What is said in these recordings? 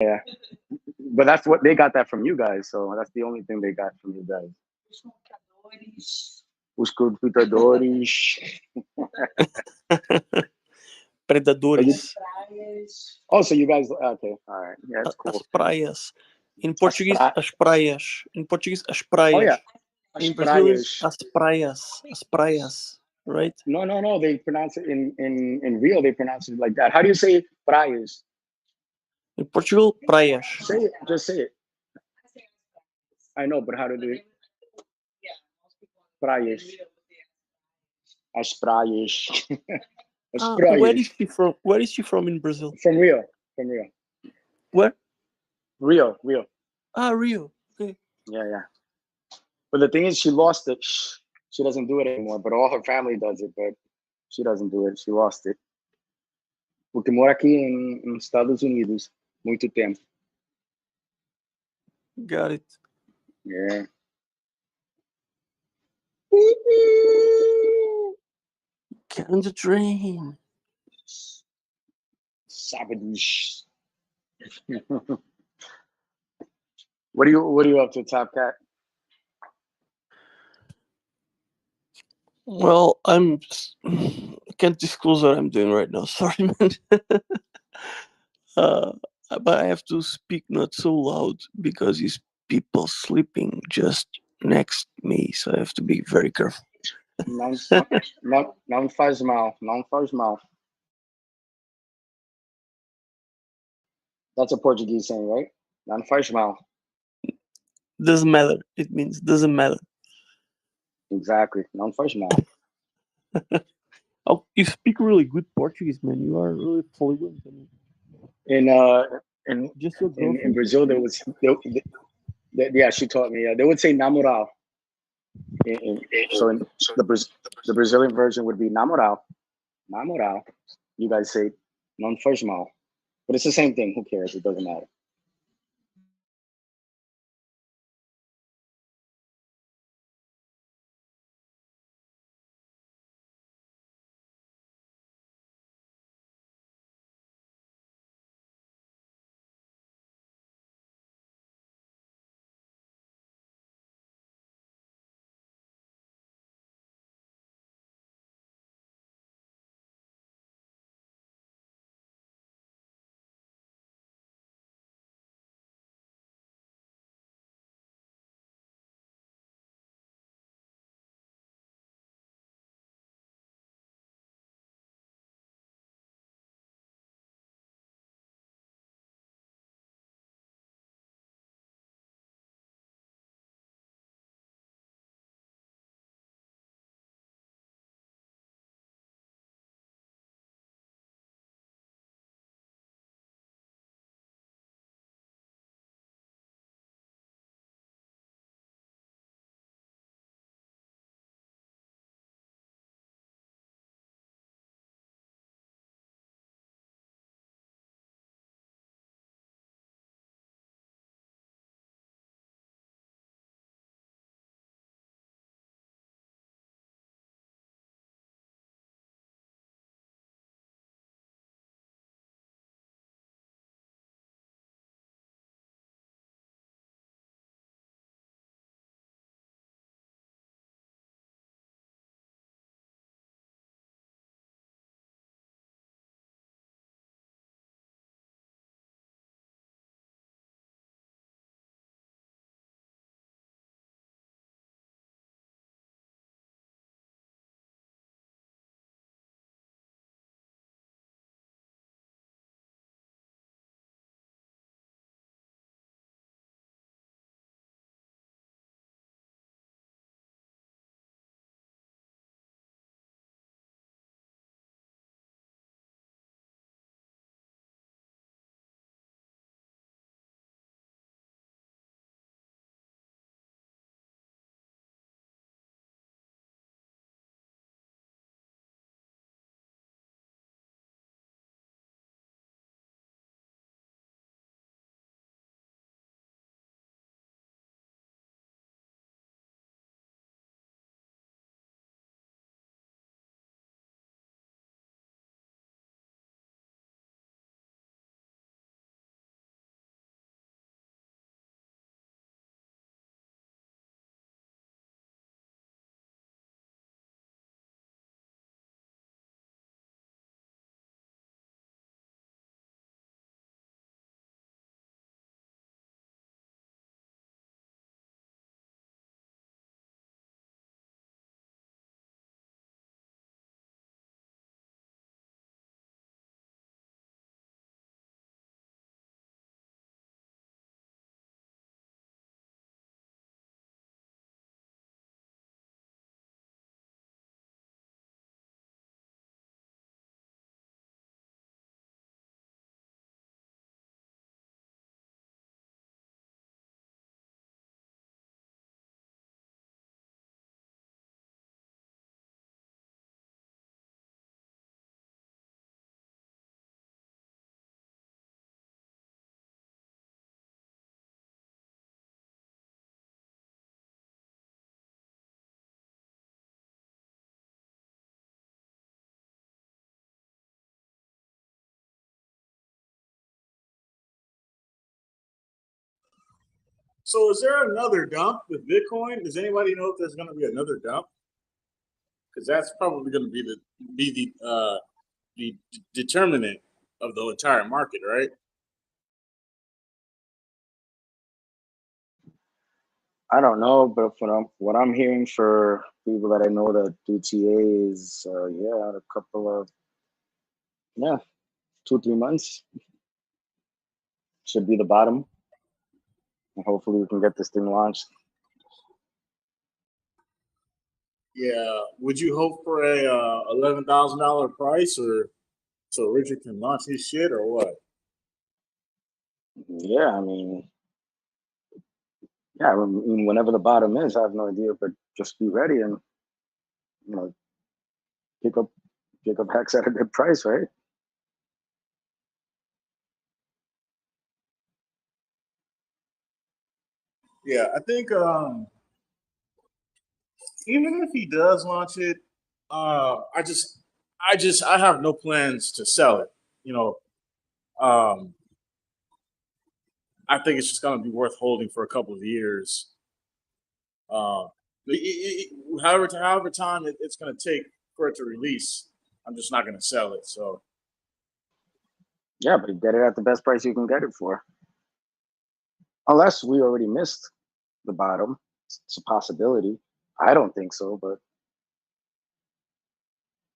Yeah, but that's what they got that from you guys. So that's the only thing they got from you guys. Os computadores. But you, Predadores. oh, so you guys, okay, all right, yeah, it's As cool. praias. Em As português, as praias. Em português, as oh praias. yeah, as In Brazilian, praias. as praias. As praias. Right? No, no, no. They pronounce it in Rio. They pronounce it like that. How do you say praias? In Portugal, praias. Say it. Just say it. I know, but how do they? Praias. As praias. As Where is praias. she from? Where is she from in Brazil? From Rio. From Rio. Where? Rio. Rio. Rio. Okay. Yeah, yeah. But the thing is, she lost it. She doesn't do it anymore. But all her family does it. But she doesn't do it. She lost it. Porque mora aqui nos Estados Unidos muito tempo. Got it. Yeah. Get on the train. Sábados. What are you up to, Top Cat? Well, I can't disclose what I'm doing right now. Sorry, man. uh, but I have to speak not so loud because there's people sleeping just next me, so I have to be very careful. Não, não faz mal. Não faz mal. That's a Portuguese saying, right? Não faz mal. Doesn't matter. It means doesn't matter. Exactly. Não faz mal. Oh, you speak really good Portuguese, man. You are really fluent. In Just your in girlfriend. Brazil, yeah, she taught me. They would say namoral. So in the Brazilian version would be namoral. Namoral. You guys say não faz mal. But it's the same thing. Who cares? It doesn't matter. So is there another dump with Bitcoin? Does anybody know if there's going to be another dump? Because that's probably going to be the determinant of the entire market, right? I don't know, but from what I'm hearing for people that I know that do TA is, yeah, a couple of, 2-3 months should be the bottom. And hopefully we can get this thing launched. Yeah. Would you hope for a $11,000 price, or so Richard can launch his shit, or what? Yeah, I mean, whenever the bottom is, I have no idea, but just be ready and, pick up Hex at a good price, right? Yeah, I think even if he does launch it, I have no plans to sell it. I think it's just going to be worth holding for a couple of years. However time it's going to take for it to release, I'm just not going to sell it. So yeah, but you get it at the best price you can get it for, unless we already missed the bottom. It's a possibility. I don't think so, but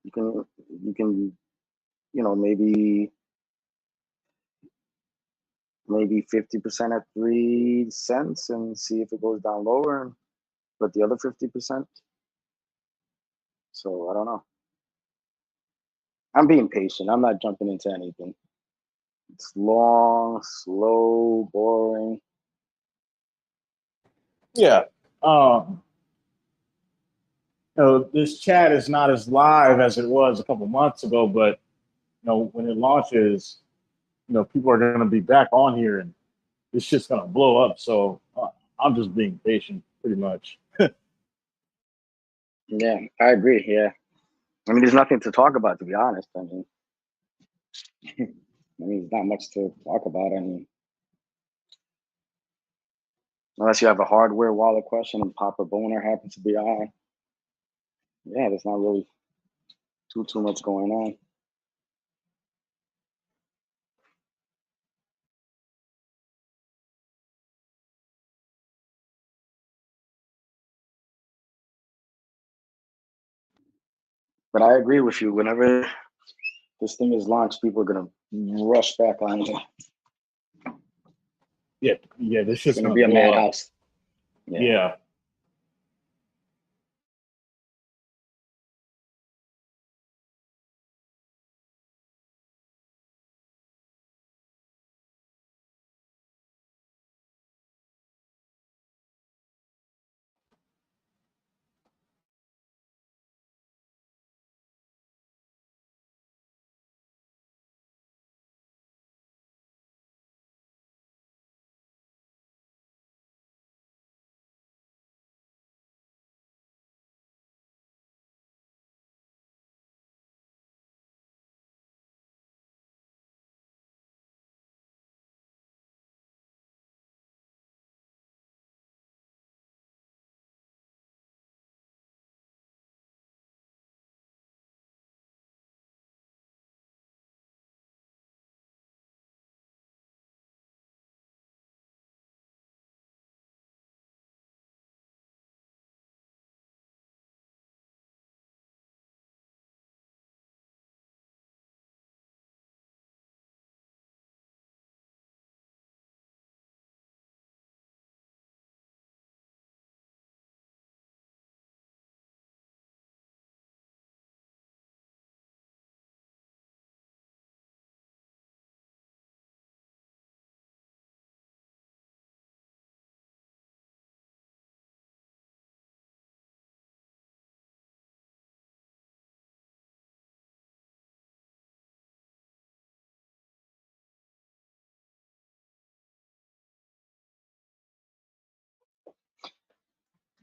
you can maybe 50% at 3 cents and see if it goes down lower, and but the other 50%. So I don't know. I'm being patient. I'm not jumping into anything. It's long, slow, boring. yeah, this chat is not as live as it was a couple months ago, but when it launches, people are going to be back on here, and this shit's going to blow up. So I'm just being patient, pretty much. Yeah, I agree. Yeah, I mean, there's nothing to talk about, to be honest. I mean, there's not much to talk about. I mean, unless you have a hardware wallet question and Papa Boner happens to be on, yeah, there's not really too much going on. But I agree with you. Whenever this thing is launched, people are gonna rush back on it. Yeah, this shit's It's gonna going be to a blow up. madhouse. Yeah.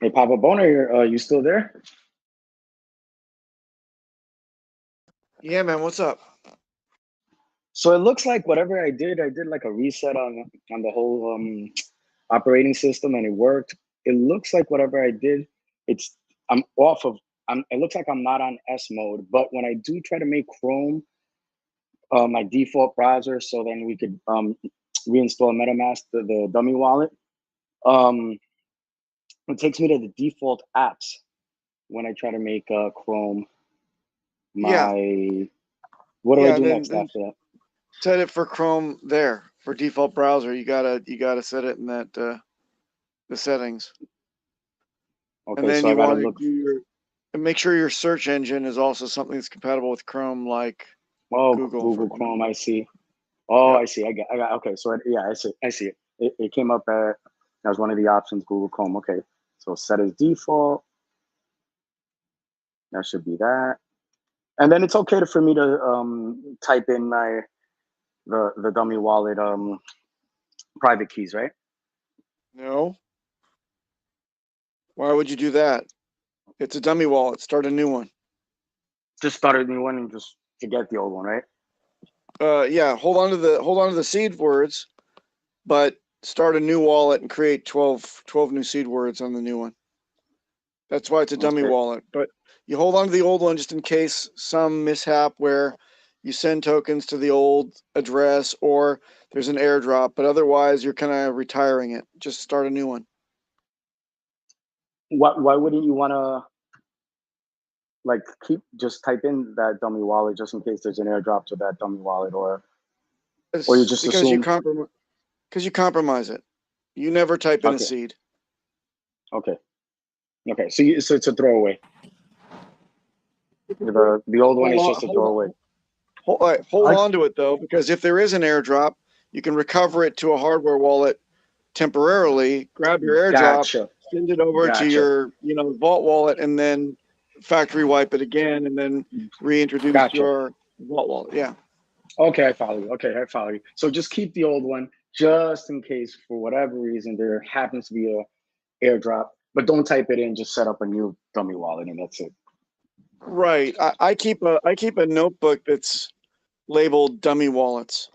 Hey, Papa Boner, you still there? Yeah, man, what's up? So it looks like whatever I did like a reset on the whole operating system and it worked. It looks like whatever I did, I'm off of. It looks like I'm not on S mode, but when I do try to make Chrome my default browser, so then we could reinstall MetaMask, the dummy wallet. It takes me to the default apps when I try to make Chrome my. What do I do next after that? Set it for Chrome there for default browser. You gotta set it in that the settings. Okay, And then so you I gotta want look. to make sure your search engine is also something that's compatible with Chrome, like Google Chrome. I see. Oh, Yep. I see. I got. Okay, so yeah, I see it. It came up at. That was one of the options. Google Chrome. Okay, so set as default. That should be that. And then it's okay for me to type in the dummy wallet private keys, right? No. Why would you do that? It's a dummy wallet. Start a new one. Just start a new one and just forget the old one, right? Yeah, hold on to the seed words, but start a new wallet and create 12 new seed words on the new one. That's why it's a dummy wallet. But you hold on to the old one just in case some mishap where you send tokens to the old address or there's an airdrop, but otherwise you're kind of retiring it. Just start a new one. Why wouldn't you want to like just type in that dummy wallet just in case there's an airdrop to that dummy wallet, or you just because assume? you compromise it. You never type in a Okay. seed. Okay. So it's a throwaway. The old one is just a throwaway. Hold on to it though, because if there is an airdrop, you can recover it to a hardware wallet temporarily. Grab your airdrop, send it over to your vault wallet, and then factory wipe it again, and then reintroduce your vault wallet. Yeah. Okay, I follow you. So just keep the old one just in case for whatever reason there happens to be a airdrop, but don't type it in. Just set up a new dummy wallet, and that's it. Right. I keep a notebook that's labeled dummy wallets.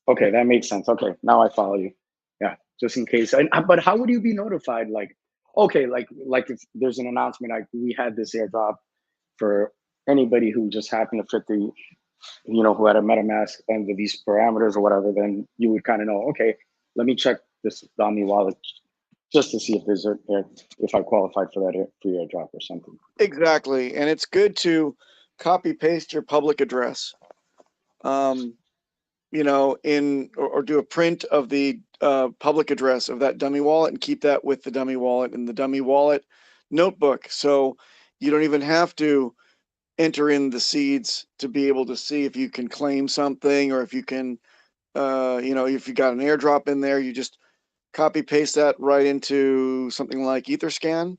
Okay, that makes sense. Okay, now I follow you. Yeah, just in case. But how would you be notified? Like if there's an announcement like we had this airdrop for anybody who just happened to fit the, who had a MetaMask under these parameters or whatever, then you would kind of know. Okay, let me check this dummy wallet just to see if there's if I qualified for that free airdrop or something. Exactly, and it's good to copy paste your public address. Or do a print of the public address of that dummy wallet and keep that with the dummy wallet in the dummy wallet notebook. So you don't even have to enter in the seeds to be able to see if you can claim something or if you can, if you got an airdrop in there, you just copy paste that right into something like Etherscan.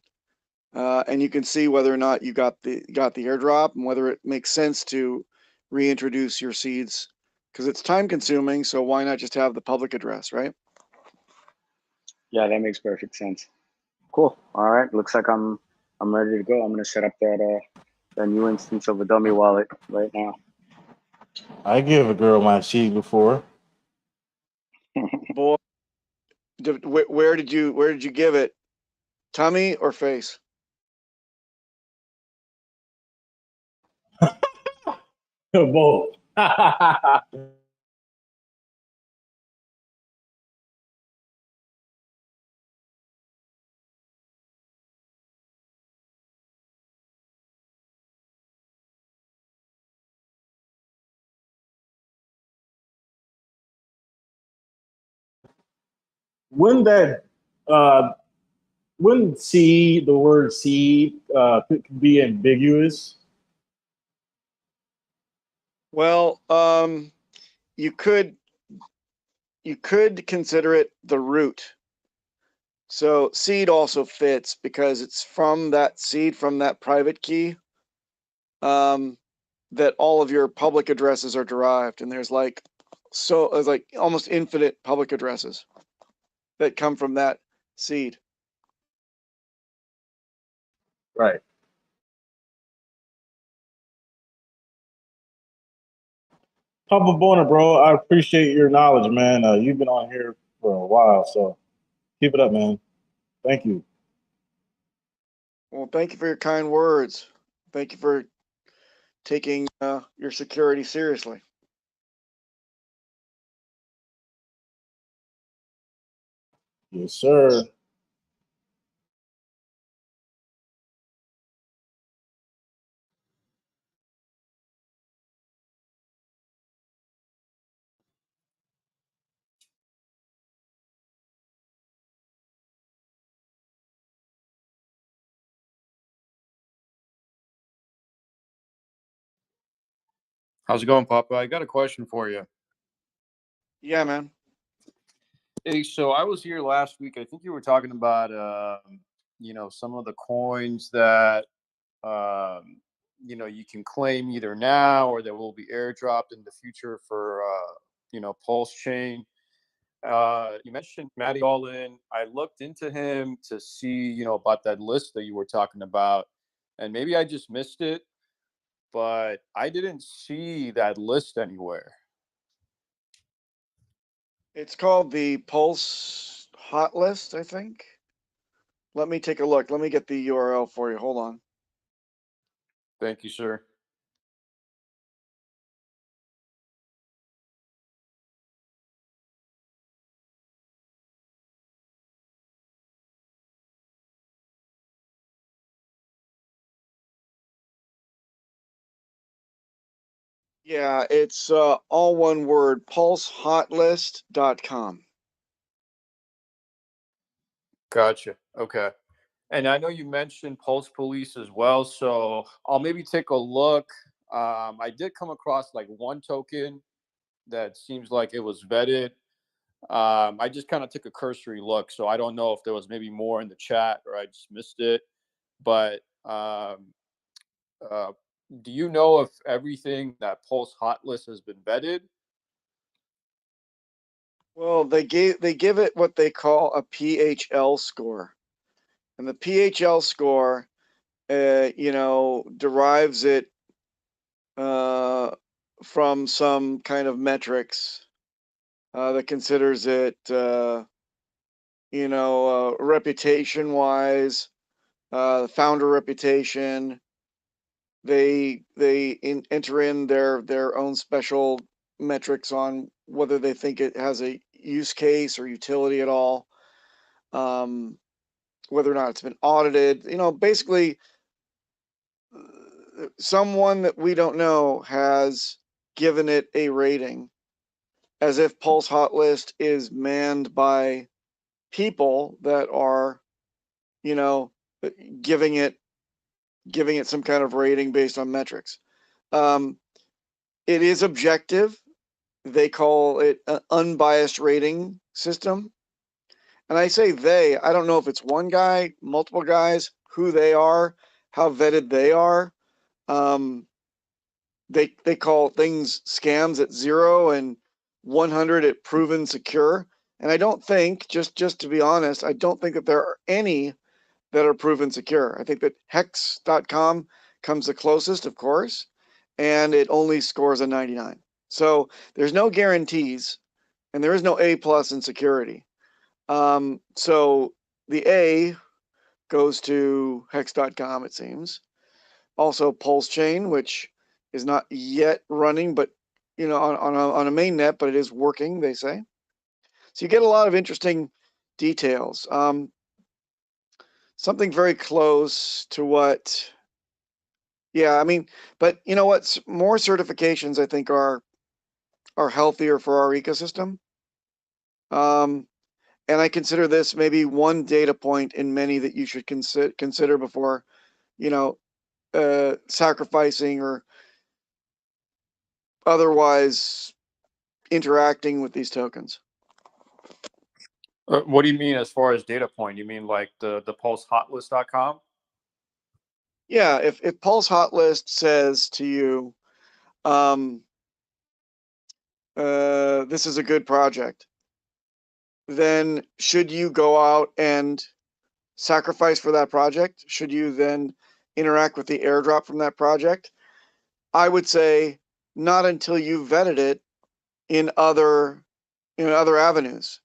And you can see whether or not you got the airdrop and whether it makes sense to reintroduce your seeds, because it's time consuming. So why not just have the public address, right? Yeah, that makes perfect sense. Cool. All right. Looks like I'm ready to go. I'm gonna set up that new instance of a dummy wallet right now. I give a girl my seed before. Boy, where did you give it? Tummy or face? Both. Wouldn't the word seed could be ambiguous? Well, you could consider it the root. So seed also fits because it's from that seed, from that private key, that all of your public addresses are derived. And there's like almost infinite public addresses that come from that seed. Right. Papa Bona, bro, I appreciate your knowledge, man. You've been on here for a while, so keep it up, man. Thank you. Well, thank you for your kind words. Thank you for taking your security seriously. Yes, sir. How's it going, Papa? I got a question for you. Yeah, man. Hey, so I was here last week. I think you were talking about, some of the coins that, you can claim either now or that will be airdropped in the future for, Pulsechain. You mentioned Matty Allin. I looked into him to see, about that list that you were talking about, and maybe I just missed it, but I didn't see that list anywhere. It's called the Pulse Hot List, I think. Let me take a look. Let me get the URL for you. Hold on. Thank you, sir. Yeah, it's all one word, pulsehotlist.com. Gotcha. Okay. And I know you mentioned Pulse Police as well, so I'll maybe take a look. I did come across like one token that seems like it was vetted. I just kind of took a cursory look, so I don't know if there was maybe more in the chat or I just missed it. But uh, do you know if everything that Pulse Hot List has been vetted? Well, they give it what they call a PHL score, and the PHL score, derives it from some kind of metrics that considers it, reputation wise, founder reputation. They enter in their own special metrics on whether they think it has a use case or utility at all, whether or not it's been audited. Basically, someone that we don't know has given it a rating, as if Pulse Hot List is manned by people that are, you know, giving it some kind of rating based on metrics. It is objective. They call it an unbiased rating system. And I say they, I don't know if it's one guy, multiple guys, who they are, how vetted they are. They call things scams at 0 and 100 at proven secure. And I don't think, just to be honest, I don't think that there are any that are proven secure. I think that hex.com comes the closest, of course, and it only scores a 99. So there's no guarantees, and there is no A+ in security. So the A goes to hex.com, it seems. Also Pulsechain, which is not yet running, but on a main net, but it is working, they say. So you get a lot of interesting details. Something very close to what, yeah, I mean, but you know what? More certifications, I think, are healthier for our ecosystem. And I consider this maybe one data point in many that you should consider before, sacrificing or otherwise interacting with these tokens. What do you mean as far as data point? You mean like the pulsehotlist.com? Yeah, if Pulse Hot List says to you, this is a good project, then should you go out and sacrifice for that project? Should you then interact with the airdrop from that project? I would say not until you've vetted it in other avenues.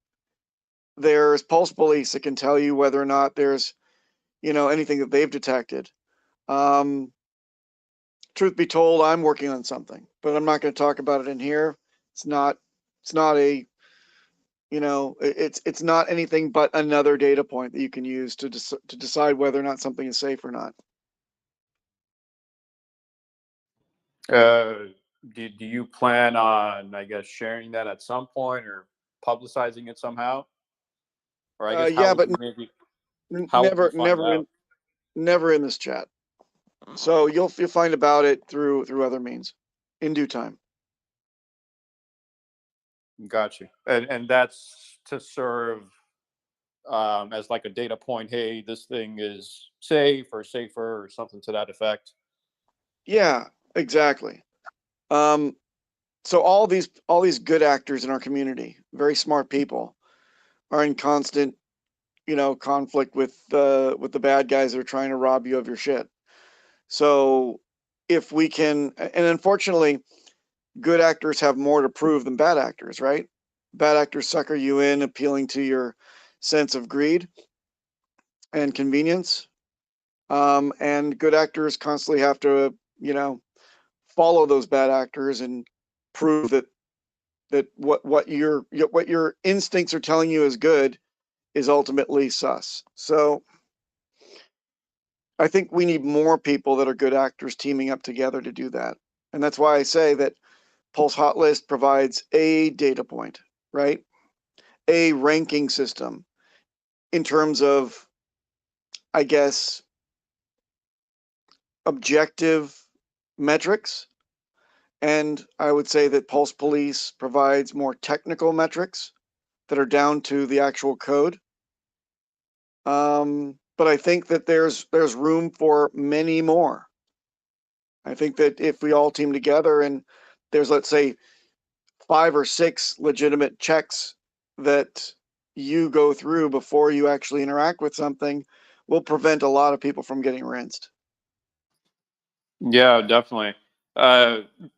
There's Pulse Police that can tell you whether or not there's, anything that they've detected. Truth be told, I'm working on something, but I'm not going to talk about it in here. It's not a, it's not anything but another data point that you can use to decide whether or not something is safe or not. Do you plan on, I guess, sharing that at some point or publicizing it somehow? Or I guess Yeah, but how would we find out? never in this chat. So you'll find about it through other means in due time. Got you. And that's to serve as like a data point. Hey, this thing is safe or safer or something to that effect. Yeah, exactly. So all these good actors in our community, very smart people, are in constant, conflict with the bad guys that are trying to rob you of your shit. So if we can, and unfortunately, good actors have more to prove than bad actors, right? Bad actors sucker you in, appealing to your sense of greed and convenience. And good actors constantly have to, follow those bad actors and prove that what your instincts are telling you is good is ultimately sus. So I think we need more people that are good actors teaming up together to do that. And that's why I say that Pulse Hot List provides a data point, right? A ranking system in terms of, I guess, objective metrics. And I would say that Pulse Police provides more technical metrics that are down to the actual code. But I think that there's room for many more. I think that if we all team together and there's, let's say, 5 or 6 legitimate checks that you go through before you actually interact with something, will prevent a lot of people from getting rinsed. Yeah, definitely.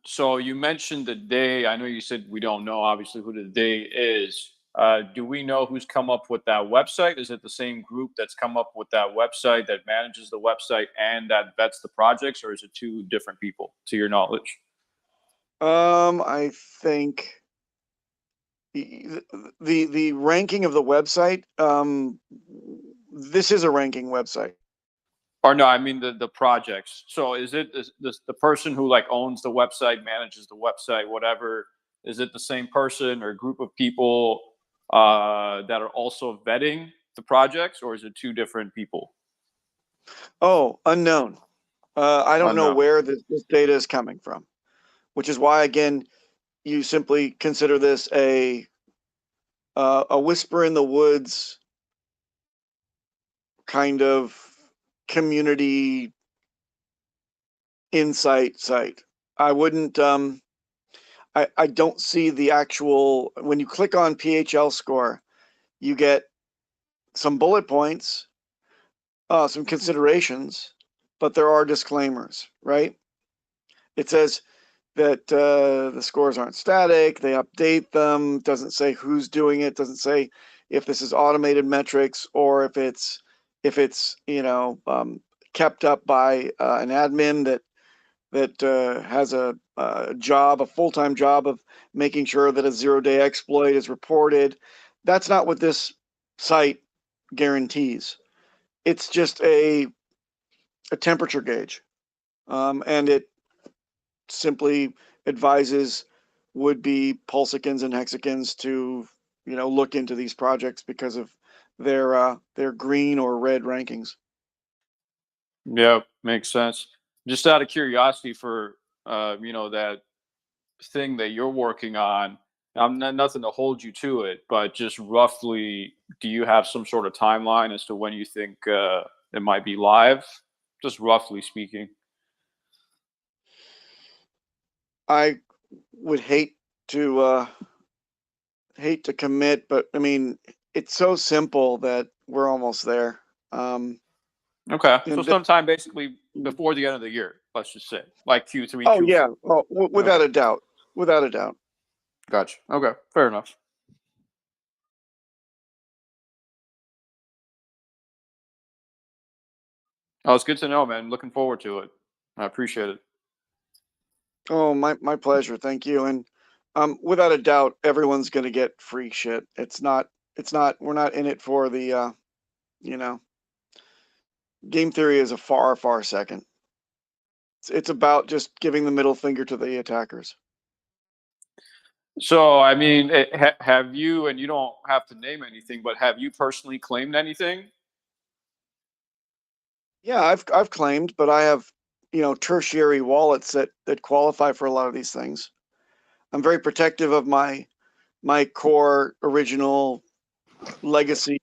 So you mentioned the day. I know you said we don't know, obviously, who the day is. Do we know who's come up with that website? Is it the same group that's come up with that website, that manages the website and that vets the projects, or is it 2 different people, to your knowledge? I think the ranking of the website. This is a ranking website. Or no, I mean the projects. So is it the person who like owns the website, manages the website, whatever? Is it the same person or group of people that are also vetting the projects, or is it 2 different people? Oh, unknown. I don't know Unknown. where this data is coming from, which is why, again, you simply consider this a whisper in the woods kind of community insight site. I wouldn't. I don't see the actual. When you click on PHL score, you get some bullet points, some considerations, but there are disclaimers, right? It says that the scores aren't static, they update them, doesn't say who's doing it, doesn't say if this is automated metrics or if it's kept up by an admin that has a full-time job of making sure that a 0-day exploit is reported. That's not what this site guarantees. It's just a temperature gauge, and it simply advises would-be Pulsicans and Hexicans to look into these projects because of their green or red rankings. Yeah, makes sense. Just out of curiosity, for that thing that you're working on, I'm not, nothing to hold you to it, but just roughly, do you have some sort of timeline as to when you think it might be live? Just roughly speaking. I would hate to commit, but I mean, it's so simple that we're almost there. Okay, so sometime basically before the end of the year, let's just say, like Q3. Oh Q4. yeah, without Okay. a doubt, without a doubt. Gotcha. Okay, fair enough. Oh, it's good to know, man. Looking forward to it. I appreciate it. Oh, my pleasure. Thank you. And without a doubt, everyone's going to get free shit. We're not in it for the, you know, game theory is a far, far second. It's about just giving the middle finger to the attackers. So, I mean, have you, and you don't have to name anything, but have you personally claimed anything? Yeah, I've claimed, but I have, tertiary wallets that qualify for a lot of these things. I'm very protective of my core original legacy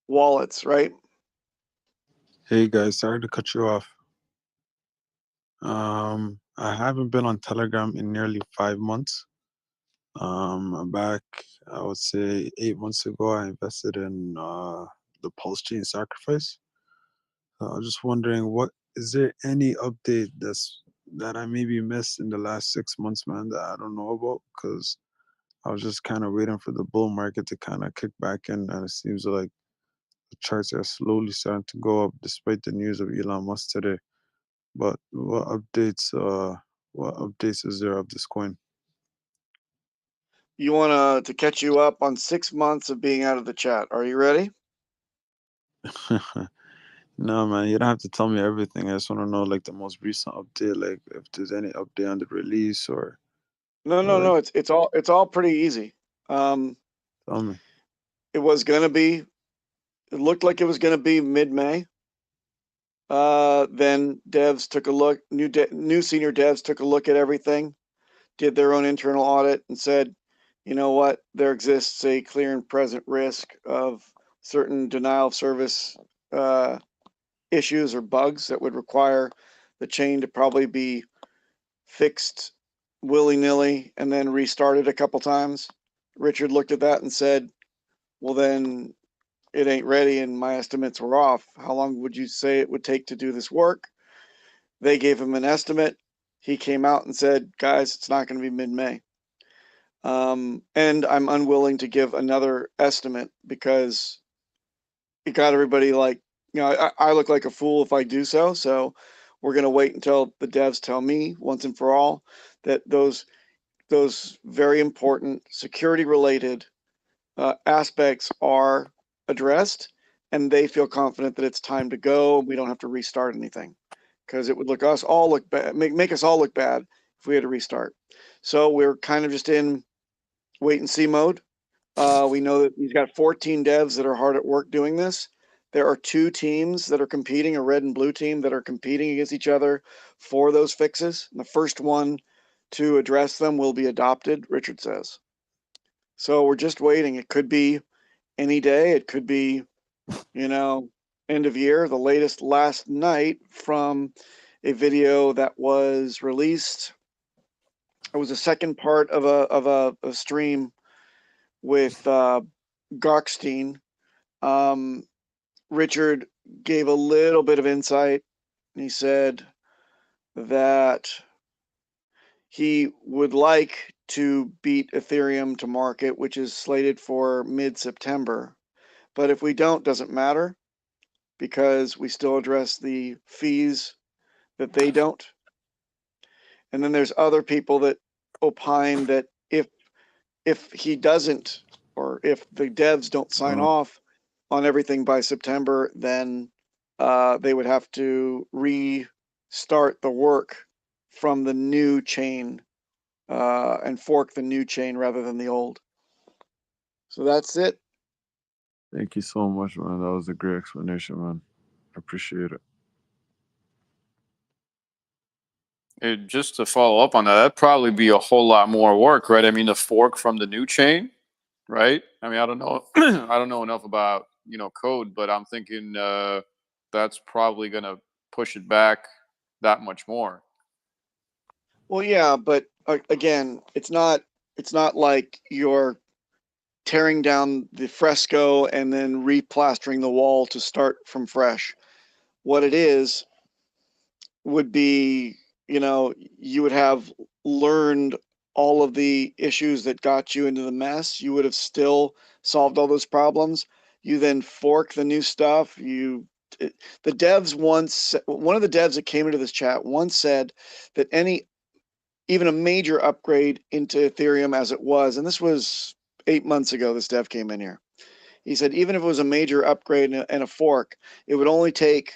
wallets, right? Hey guys, sorry to cut you off. I haven't been on Telegram in nearly 5 months. Back, I would say 8 months ago, I invested in the Pulsechain Sacrifice. I was just wondering, what is there any update that I maybe missed in the last 6 months, man, that I don't know about? Because I was just kind of waiting for the bull market to kind of kick back in, and it seems like the charts are slowly starting to go up despite the news of Elon Musk today. But what updates is there of this coin? You want to catch you up on 6 months of being out of the chat. Are you ready? No, man, you don't have to tell me everything. I just want to know like the most recent update, like if there's any update on the release or No. like It's all pretty easy. tell me. It looked like it was gonna be mid-May. Then devs took a look. New senior devs took a look at everything, did their own internal audit, and said, you know what, there exists a clear and present risk of certain denial of service issues or bugs that would require the chain to probably be fixed willy-nilly and then restarted a couple times. Richard looked at that and said, well, then it ain't ready and my estimates were off. How long would you say it would take to do this work? They gave him an estimate. He came out and said, guys, it's not going to be mid-May. And I'm unwilling to give another estimate because it got everybody like, I look like a fool if I do so. So we're going to wait until the devs tell me once and for all that those very important security related aspects are addressed and they feel confident that it's time to go. We don't have to restart anything because it would make us all look bad if we had to restart. So we're kind of just in wait and see mode. We know that he's got 14 devs that are hard at work doing this. There are 2 teams that are competing, a red and blue team that are competing against each other for those fixes. And the first one to address them will be adopted, Richard says. So we're just waiting. It could be any day. It could be, end of year. The latest last night from a video that was released. It was a second part of a stream with Garkstein. Richard gave a little bit of insight. He said that he would like to beat Ethereum to market, which is slated for mid-September. But if we don't, doesn't matter because we still address the fees that they don't. And then there's other people that opine that if he doesn't, or if the devs don't sign off on everything by September, then they would have to restart the work from the new chain and fork the new chain rather than the old. So that's it. Thank you so much, man. That was a great explanation, man. I appreciate it. Just to follow up on that, that'd probably be a whole lot more work, right? I mean, the fork from the new chain, right? I mean, I don't know, I don't know enough about code, but I'm thinking that's probably gonna push it back that much more. Well, yeah, but again, it's not like you're tearing down the fresco and then replastering the wall to start from fresh. What it is would be, you would have learned all of the issues that got you into the mess. You would have still solved all those problems. You then fork the new stuff. The devs once, one of the devs that came into this chat once said that even a major upgrade into Ethereum as it was, and this was 8 months ago, this dev came in here. He said, even if it was a major upgrade and a fork, it would only take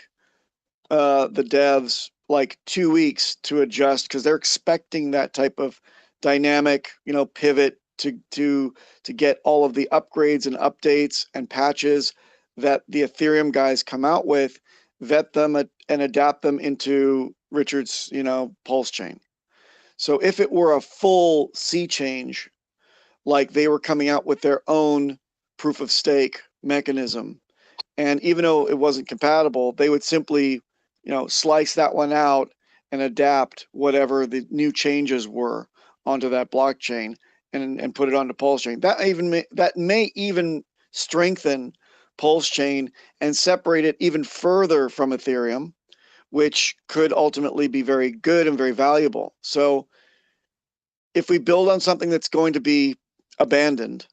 the devs like 2 weeks to adjust, because they're expecting that type of dynamic, pivot to get all of the upgrades and updates and patches that the Ethereum guys come out with, vet them and adapt them into Richard's, Pulse chain. So if it were a full sea change, like they were coming out with their own proof of stake mechanism, and even though it wasn't compatible, they would simply, slice that one out and adapt whatever the new changes were onto that blockchain and put it onto Pulsechain. That may even strengthen Pulsechain and separate it even further from Ethereum, which could ultimately be very good and very valuable. So if we build on something that's going to be abandoned,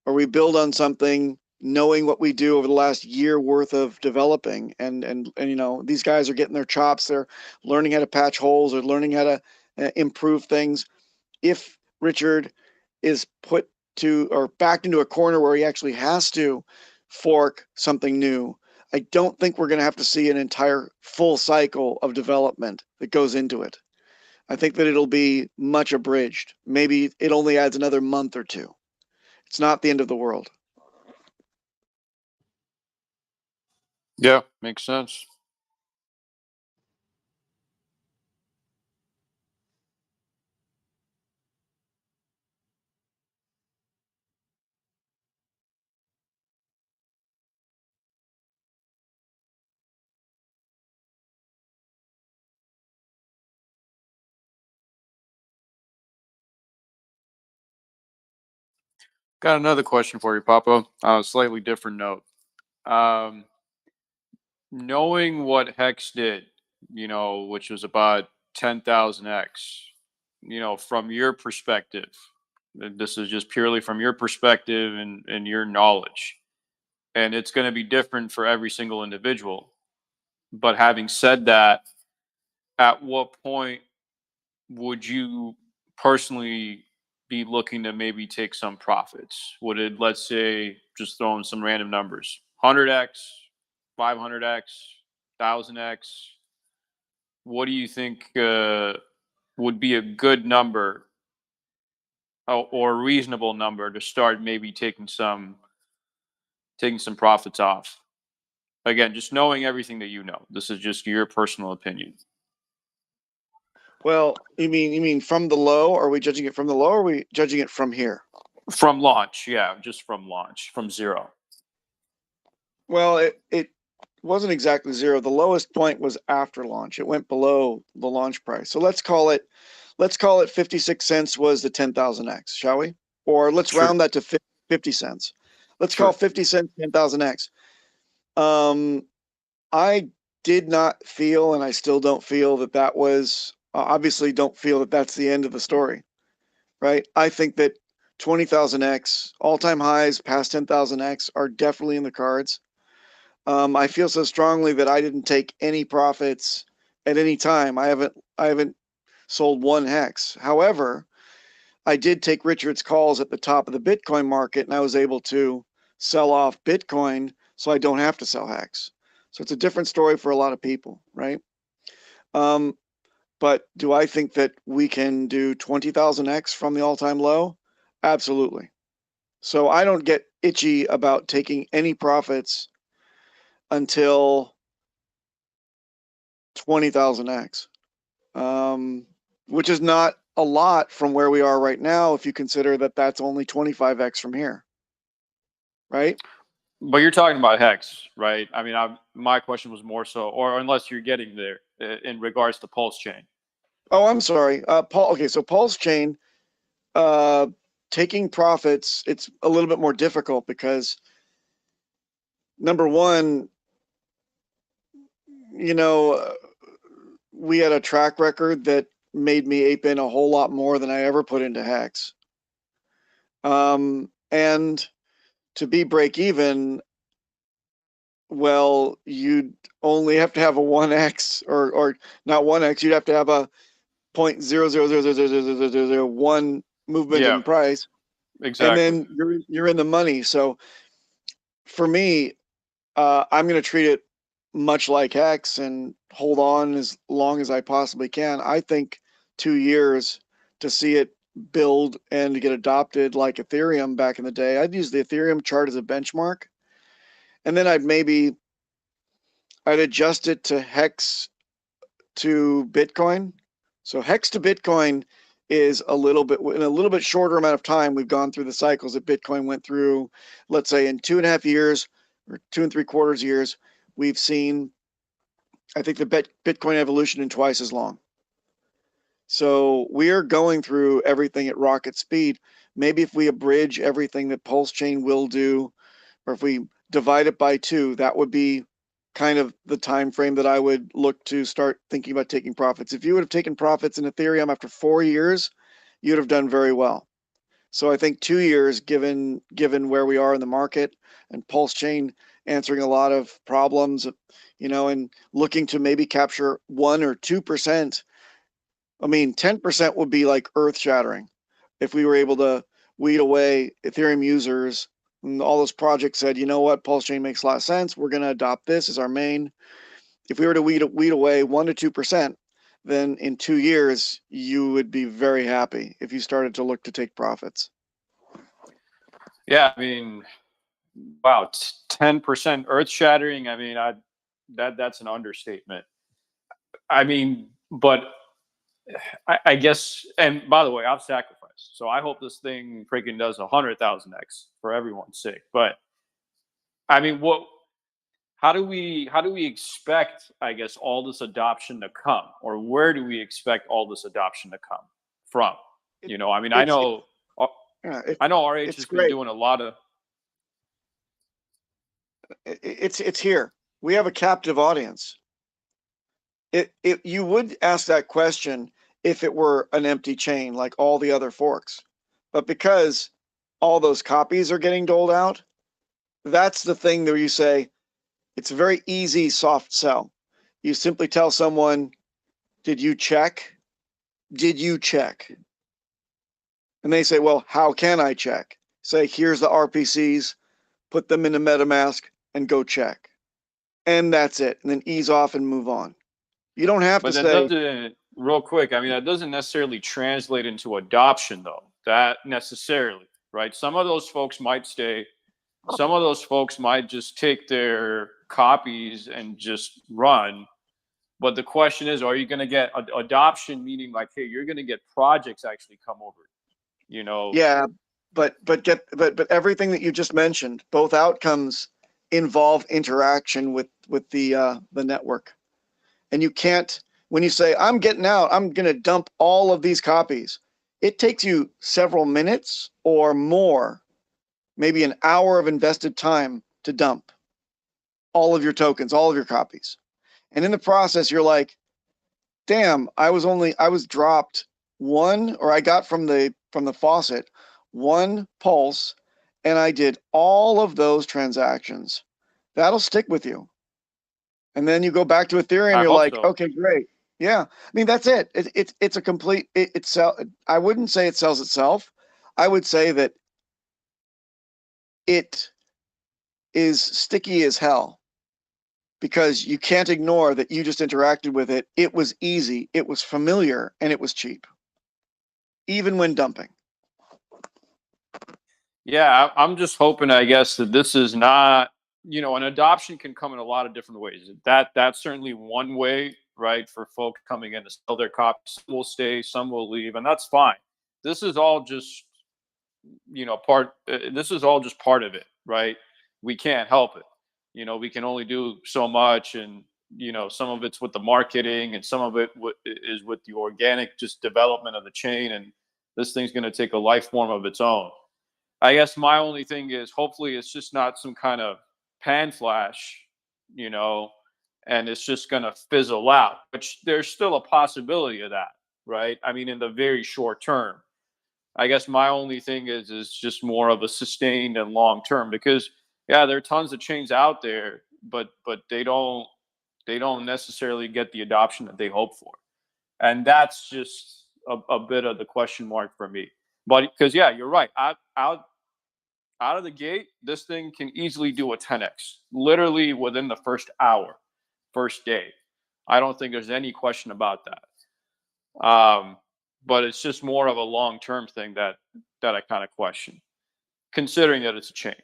or we build on something knowing what we do over the last year worth of developing, and these guys are getting their chops, they're learning how to patch holes, or learning how to improve things. If Richard is put to or backed into a corner where he actually has to fork something new, I don't think we're going to have to see an entire full cycle of development that goes into it. I think that it'll be much abridged. Maybe it only adds another month or two. It's not the end of the world. Yeah, makes sense. Got another question for you, Papa. On a slightly different note. Um, Knowing what Hex did, which was about 10,000x, from your perspective, this is just purely from your perspective and your knowledge, and it's going to be different for every single individual. But having said that, at what point would you personally be looking to maybe take some profits? Would it, let's say, just throwing some random numbers, 100x, 500x, 1000x? What do you think would be a good number, or a reasonable number to start maybe taking some profits off? Again, just knowing everything that you know. This is just your personal opinion. Well, you mean from the low? Are we judging it from the low, or are we judging it from here? From launch, yeah, just from launch, from zero. Well, it wasn't exactly zero. The lowest point was after launch. It went below the launch price. So let's call it 56 cents was the 10,000x, shall we? Or let's Sure. round that to 50 cents. Let's Sure. call 50 cents 10,000x. I did not feel, and I still don't feel that was, obviously don't feel that that's the end of the story, right? I think that 20,000x, all-time highs past 10,000x are definitely in the cards. I feel so strongly that I didn't take any profits at any time. I haven't sold one hex. However, I did take Richard's calls at the top of the Bitcoin market, and I was able to sell off Bitcoin so I don't have to sell hex. So it's a different story for a lot of people, right? But do I think that we can do 20,000x from the all-time low? Absolutely. So I don't get itchy about taking any profits until 20,000x, which is not a lot from where we are right now if you consider that that's only 25x from here, right? But you're talking about Hex, right? I mean, my question was more so, or unless you're getting there in regards to Pulsechain. Oh, I'm sorry, Paul. Okay, so Pulsechain, taking profits, it's a little bit more difficult because number one, we had a track record that made me ape in a whole lot more than I ever put into Hex. And to be break even, well, you'd only have to have a 1x or not 1x, you'd have to have a 0.0000001 movement in price. Exactly. And then you're in the money. So for me, I'm going to treat it much like Hex and hold on as long as I possibly can. I think 2 years to see it build and to get adopted like Ethereum back in the day. I'd use the Ethereum chart as a benchmark. And then I'd adjust it to Hex to Bitcoin. So Hex to Bitcoin is in a little bit shorter amount of time. We've gone through the cycles that Bitcoin went through. Let's say in 2.5 years or 2 3/4 years, we've seen, I think, the Bitcoin evolution in twice as long. So we are going through everything at rocket speed. Maybe if we abridge everything that Pulsechain will do, or if we divide it by 2, that would be kind of the time frame that I would look to start thinking about taking profits. If you would have taken profits in Ethereum after 4 years, you'd have done very well. So I think 2 years, given where we are in the market and Pulsechain answering a lot of problems, and looking to maybe capture 1 or 2%. I mean, 10% would be like earth shattering if we were able to weed away Ethereum users. And all those projects said, you know what, Pulsechain makes a lot of sense. We're going to adopt this as our main. If we were to weed away 1 to 2%, then in 2 years, you would be very happy if you started to look to take profits. Yeah, I mean, wow, 10% earth shattering. I mean, that's an understatement. I mean, but I guess, and by the way, I've sacrificed, so I hope this thing freaking does 100,000x for everyone's sake. But I mean, how do we expect, I guess, all this adoption to come, or where do we expect all this adoption to come from? I mean, I know RH has been doing a lot of. It's here. We have a captive audience. You would ask that question if it were an empty chain like all the other forks, but because all those copies are getting doled out, that's the thing that you say, it's a very easy soft sell. You simply tell someone, did you check? Did you check? And they say, well, how can I check? Say, here's the RPCs, put them in a MetaMask and go check. And that's it. And then ease off and move on. You don't have to say. Real quick, I mean, that doesn't necessarily translate into adoption, though. That necessarily, right? Some of those folks might stay. Some of those folks might just take their copies and just run. But the question is, are you going to get adoption? Meaning, like, hey, you're going to get projects actually come over. Yeah, but everything that you just mentioned, both outcomes involve interaction with the network, and you can't. When you say, I'm getting out, I'm going to dump all of these copies, it takes you several minutes or more, maybe an hour of invested time to dump all of your tokens, all of your copies. And in the process, you're like, damn, I was dropped one, or I got from the faucet, 1 pulse, and I did all of those transactions. That'll stick with you. And then you go back to Ethereum, you're like, okay, great. Yeah, I mean, that's it. It's a complete. I wouldn't say it sells itself. I would say that it is sticky as hell because you can't ignore that you just interacted with it. It was easy, it was familiar, and it was cheap, even when dumping. Yeah, I'm just hoping, I guess, that this is not, an adoption can come in a lot of different ways. That's certainly one way, right, for folks coming in to sell their copies. Some will stay, some will leave, and that's fine. This is all just, this is all just part of it, right? We can't help it. We can only do so much, and, some of it's with the marketing, and some of it is with the organic just development of the chain, and this thing's going to take a life form of its own. I guess my only thing is, hopefully it's just not some kind of pan flash, and it's just going to fizzle out, which there's still a possibility of that, right? I mean, in the very short term. I guess my only thing is just more of a sustained and long term, because yeah, there are tons of chains out there, but they don't necessarily get the adoption that they hope for, and that's just a bit of the question mark for me. But because yeah, you're right, out of the gate, this thing can easily do a 10x, literally within the first hour, first day. I don't think there's any question about that. But it's just more of a long-term thing that I kind of question, considering that it's a chain.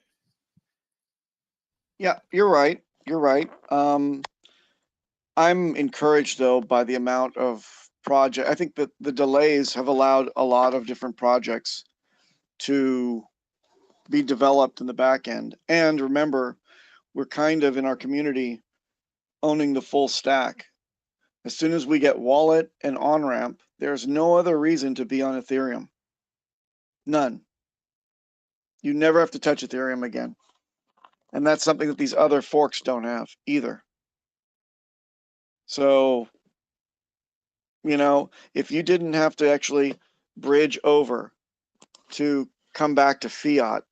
Yeah, you're right. You're right. I'm encouraged though by the amount of project. I think that the delays have allowed a lot of different projects to be developed in the back end. And remember, we're kind of in our community owning the full stack. As soon as we get wallet and on-ramp, there's no other reason to be on Ethereum. None. You never have to touch Ethereum again. And that's something that these other forks don't have either. So, you know, if you didn't have to actually bridge over to come back to fiat,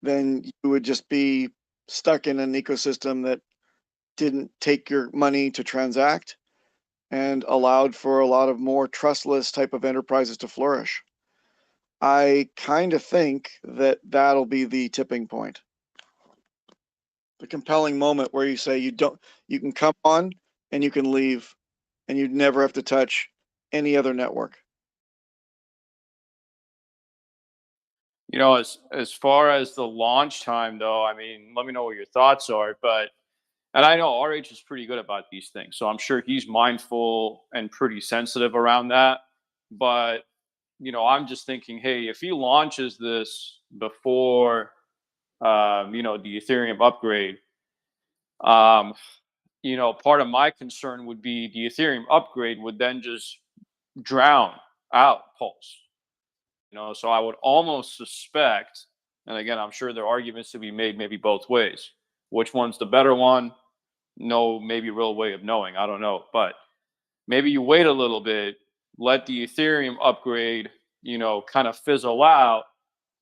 then you would just be stuck in an ecosystem that didn't take your money to transact and allowed for a lot of more trustless type of enterprises to flourish. I kind of think that that'll be the tipping point. The compelling moment where you say you can come on and you can leave and you'd never have to touch any other network. You know, as far as the launch time, though, I mean, let me know what your thoughts are. But and I know RH is pretty good about these things, so I'm sure he's mindful and pretty sensitive around that. But you know, I'm just thinking, hey, if he launches this before, you know, the Ethereum upgrade, um, you know, part of my concern would be the Ethereum upgrade would then just drown out Pulse. You know, so I would almost suspect, and again, I'm sure there are arguments to be made maybe both ways. Which one's the better one? No, maybe real way of knowing. I don't know. But maybe you wait a little bit, let the Ethereum upgrade, you know, kind of fizzle out.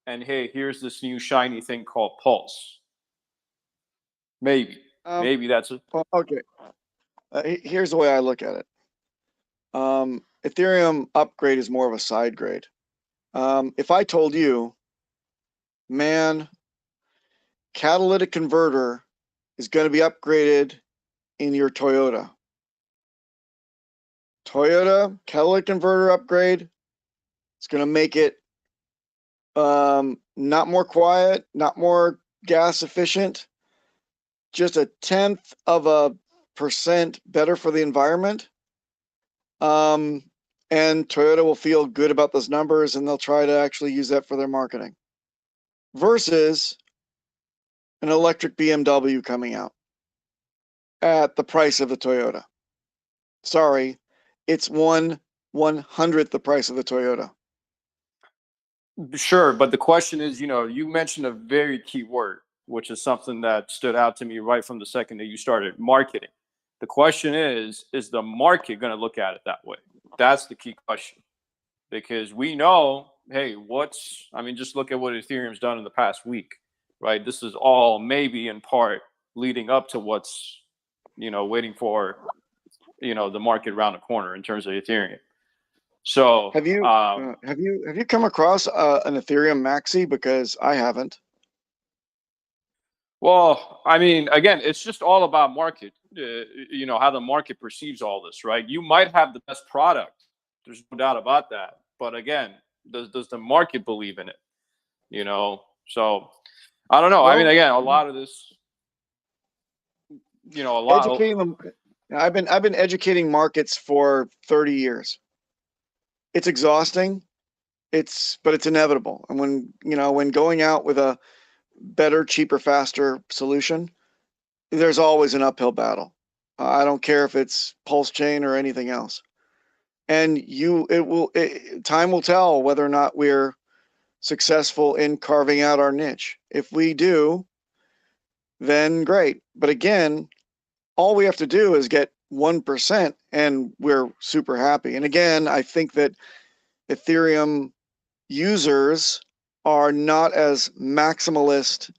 And hey, here's this new shiny thing called Pulse. Maybe. Maybe that's it. Okay. Here's the way I look at it. Ethereum upgrade is more of a side grade. If I told you, man, catalytic converter is going to be upgraded in your Toyota. Toyota catalytic converter upgrade. It's going to make it not more quiet, not more gas efficient, just 0.1% better for the environment. And Toyota will feel good about those numbers and they'll try to actually use that for their marketing. Versus an electric BMW coming out at the price of a Toyota. Sorry, it's 1/100th the price of the Toyota. Sure, but the question is, you know, you mentioned a very key word, which is something that stood out to me right from the second that you started: marketing. The question is the market going to look at it that way? That's the key question. Because we know, hey, I mean, just look at what Ethereum's done in the past week, right? This is all maybe in part leading up to what's, you know, waiting for, you know, the market around the corner in terms of Ethereum. So have you come across an Ethereum maxi? Because I haven't. Well, I mean, again, it's just all about market. You know, how the market perceives all this, right? You might have the best product. There's no doubt about that. But again, does the market believe in it? You know, so I don't know. Well, I mean, again, a lot of this, you know, educating them. I've been educating markets for 30 years. It's exhausting. But it's inevitable. And when going out with a better, cheaper, faster solution, there's always an uphill battle. I don't care if it's Pulsechain or anything else. And time will tell whether or not we're successful in carving out our niche. If we do, then great. But again, all we have to do is get 1%, and we're super happy. And again, I think that Ethereum users are not as maximalist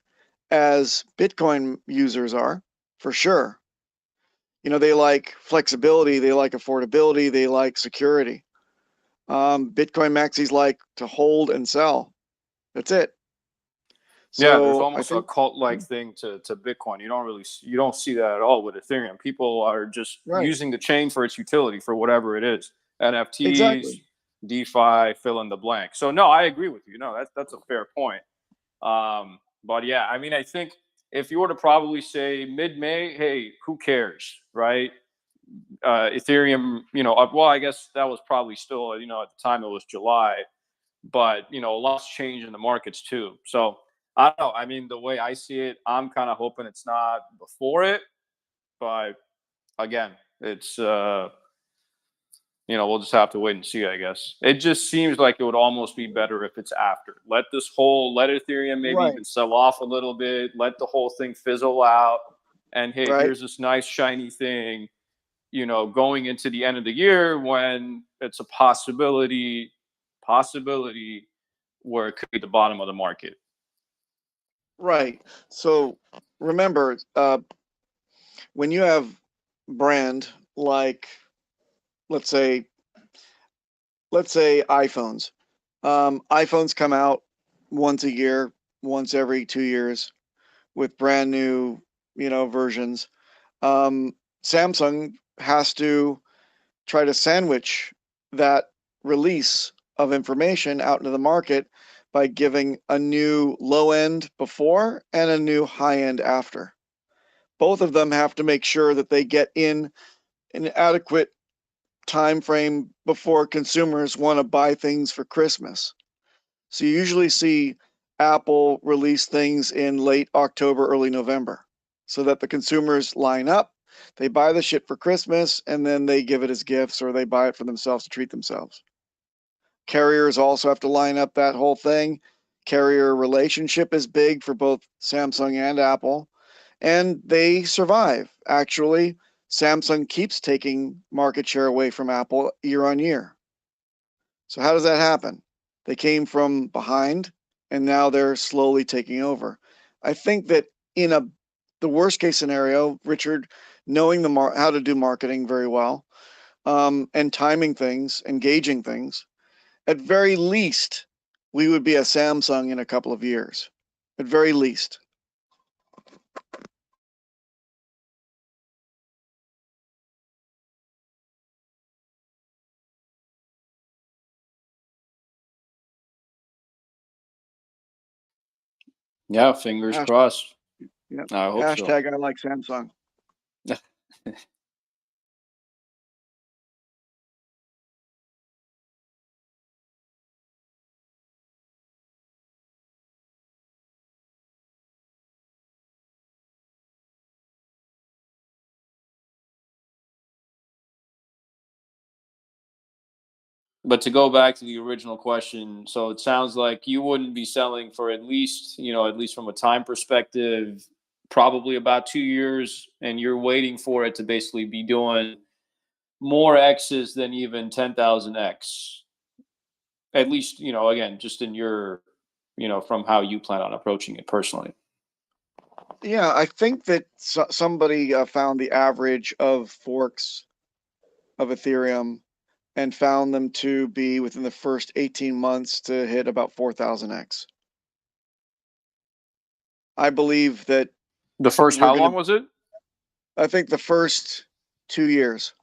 as Bitcoin users are, for sure. You know, they like flexibility, they like affordability, they like security. Bitcoin maxis like to hold and sell. That's it. Yeah, there's So I almost a think, cult-like thing to Bitcoin. You don't see that at all with Ethereum. People are just right, using the chain for its utility for whatever it is. NFTs, exactly. DeFi, fill in the blank. So no, I agree with you. No, that's a fair point. But yeah, I mean, I think if you were to probably say mid-May, hey, who cares, right? Ethereum, well, I guess that was probably still, at the time it was July, but a lot's changed in the markets too. So I don't know. I mean, the way I see it, I'm kind of hoping it's not before it, but again, it's we'll just have to wait and see, I guess. It just seems like it would almost be better if it's after. Let Ethereum maybe Right, even sell off a little bit, let the whole thing fizzle out, and hey, right, here's this nice shiny thing, going into the end of the year when it's a possibility where it could be the bottom of the market. right. So remember, when you have brand like, let's say iPhones. iPhones come out once a year, once every 2 years, with brand new, versions. Samsung has to try to sandwich that release of information out into the market by giving a new low end before and a new high end after. Both of them have to make sure that they get in an adequate time frame before consumers want to buy things for Christmas. So you usually see Apple release things in late October, early November, so that the consumers line up, they buy the shit for Christmas, and then they give it as gifts or they buy it for themselves to treat themselves. Carriers also have to line up that whole thing. Carrier relationship is big for both Samsung and Apple, and they survive. Actually, Samsung keeps taking market share away from Apple year on year. So how does that happen? They came from behind and now they're slowly taking over. I think that in the worst case scenario, Richard, knowing how to do marketing very well, and timing things, engaging things, at very least, we would be a Samsung in a couple of years. At very least. Yeah, fingers crossed. Yeah. I hope so. Hashtag I like Samsung. But to go back to the original question, so it sounds like you wouldn't be selling for at least from a time perspective, probably about 2 years, and you're waiting for it to basically be doing more X's than even 10,000X. At least, again, just in your, from how you plan on approaching it personally. Yeah, I think that somebody found the average of forks of Ethereum and found them to be within the first 18 months to hit about 4,000x. I believe that The first, how long was it? I think the first 2 years,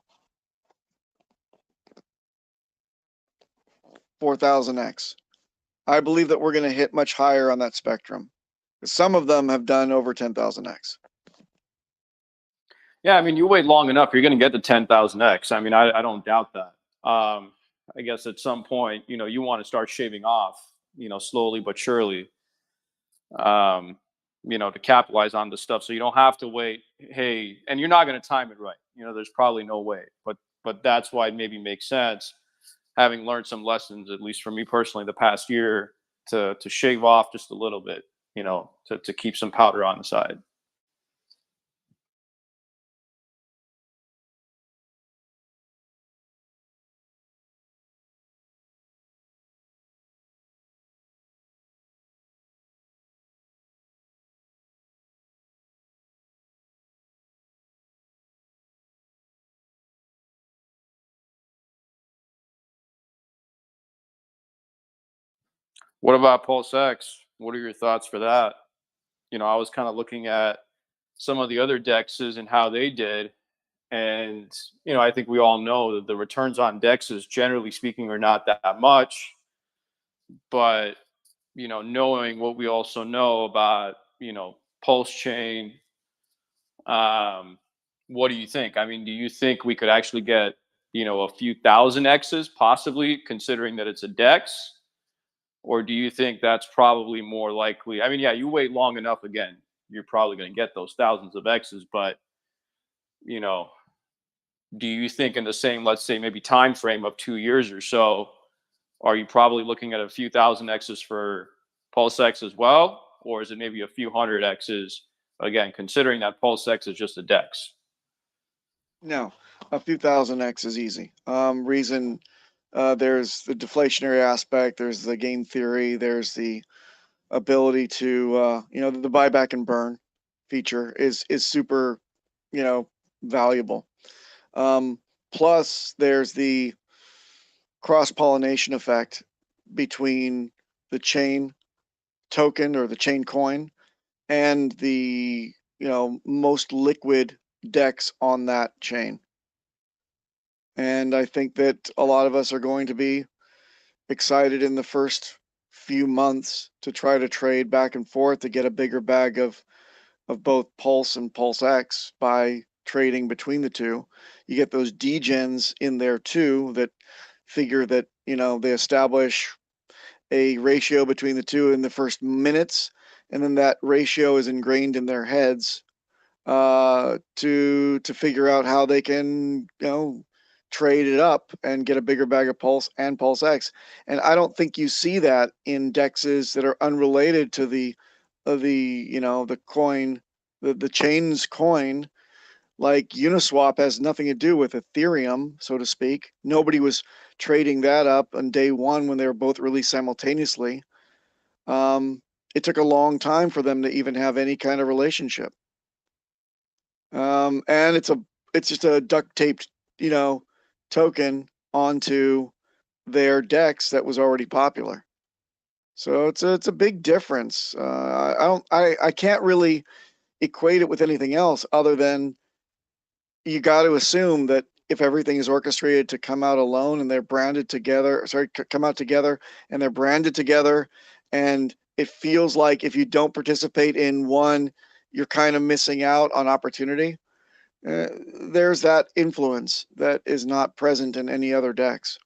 4,000x. I believe that we're going to hit much higher on that spectrum. Some of them have done over 10,000x. Yeah, I mean, you wait long enough, you're going to get to 10,000x. I mean, I don't doubt that. I guess at some point, you want to start shaving off, slowly but surely, to capitalize on the stuff. So you don't have to wait. Hey, and you're not going to time it right. There's probably no way. But that's why it maybe makes sense, having learned some lessons, at least for me personally, the past year, to shave off just a little bit, to keep some powder on the side. What about PulseX? What are your thoughts for that? You know, I was kind of looking at some of the other dexes and how they did. And, you know, I think we all know that the returns on dexes, generally speaking, are not that much. But, you know, knowing what we also know about, you know, Pulsechain, what do you think? I mean, do you think we could actually get, you know, a few thousand X's possibly, considering that it's a dex? Or do you think that's probably more likely? I mean, yeah, you wait long enough, again, you're probably going to get those thousands of X's. But, you know, do you think in the same, let's say, maybe time frame of 2 years or so, are you probably looking at a few thousand X's for PulseX as well? Or is it maybe a few hundred X's, again, considering that PulseX is just a DEX? No, a few thousand X is easy. Reason there's the deflationary aspect, there's the game theory, there's the ability to you know, the buyback and burn feature is super, you know, valuable. Plus there's the cross-pollination effect between the chain token or the chain coin and the, you know, most liquid DEX on that chain. And I think that a lot of us are going to be excited in the first few months to try to trade back and forth to get a bigger bag of both Pulse and PulseX by trading between the two. You get those degens in there too that figure that, you know, they establish a ratio between the two in the first minutes, and then that ratio is ingrained in their heads to figure out how they can, you know, trade it up and get a bigger bag of Pulse and PulseX. And I don't think you see that in dexes that are unrelated to the you know, the coin, the chain's coin. Like Uniswap has nothing to do with Ethereum, so to speak. Nobody was trading that up on day one when they were both released simultaneously. It took a long time for them to even have any kind of relationship. And it's just a duct taped, you know, token onto their DEX that was already popular. So it's a big difference. I can't really equate it with anything else other than you got to assume that if everything is orchestrated to come out alone and they're branded together, come out together and they're branded together, and it feels like if you don't participate in one, you're kind of missing out on opportunity. There's that influence that is not present in any other DEX.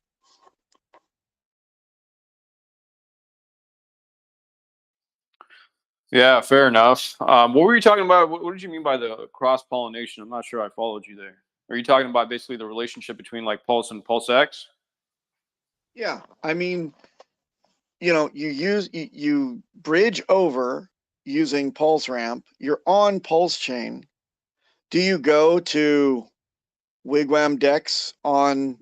Yeah, fair enough. What were you talking about? What did you mean by the cross pollination? I'm not sure I followed you there. Are you talking about basically the relationship between like Pulse and PulseX? Yeah, I mean, you know, you bridge over using Pulse Ramp. You're on Pulsechain. Do you go to Wigwam DEX on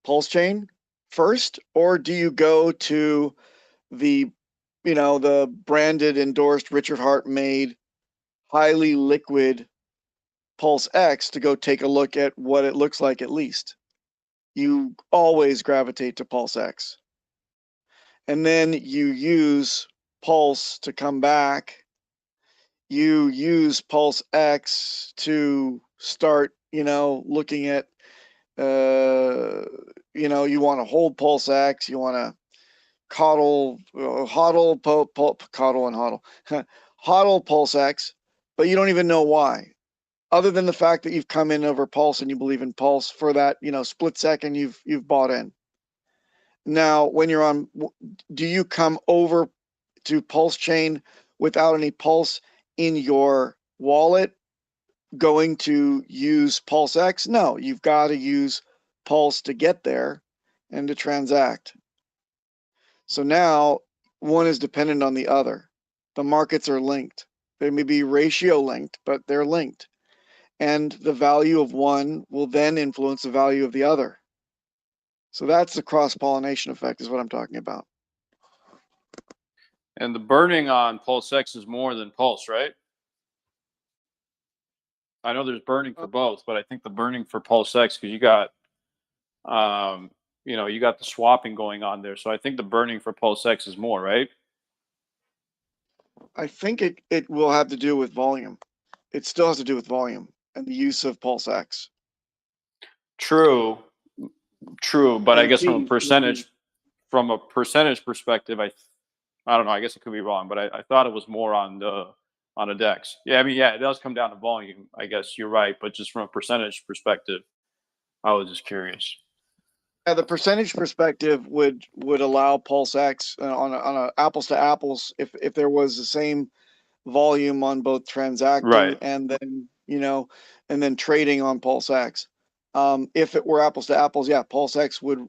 Pulsechain first, or do you go to the, you know, the branded, endorsed, Richard Hart made, highly liquid PulseX to go take a look at what it looks like at least? You always gravitate to PulseX. And then you use Pulse to come back. You use PulseX to start, you know, looking at, you know, you want to hold PulseX, you want to coddle, hodl, coddle and hodl, hodl PulseX, but you don't even know why, other than the fact that you've come in over Pulse and you believe in Pulse for that, you know, split second you've bought in. Now, when you're on, do you come over to Pulsechain without any Pulse in your wallet going to use PulseX? No, you've got to use Pulse to get there and to transact. So now one is dependent on the other. The markets are linked. They may be ratio linked, but they're linked. And the value of one will then influence the value of the other. So that's the cross-pollination effect is what I'm talking about. And the burning on PulseX is more than Pulse, right? I know there's burning for both, but I think the burning for PulseX, because you got you got the swapping going on there. So I think the burning for PulseX is more, right? I think it will have to do with volume. It still has to do with volume and the use of PulseX. True, but I And guess fees. from a percentage perspective, I don't know. I guess it could be wrong, but I thought it was more on the DEX. Yeah, I mean, yeah, it does come down to volume. I guess you're right, but just from a percentage perspective, I was just curious. Yeah, the percentage perspective would allow PulseX on a apples to apples if there was the same volume on both transacting Right. and then and then trading on PulseX. If it were apples to apples, yeah, PulseX would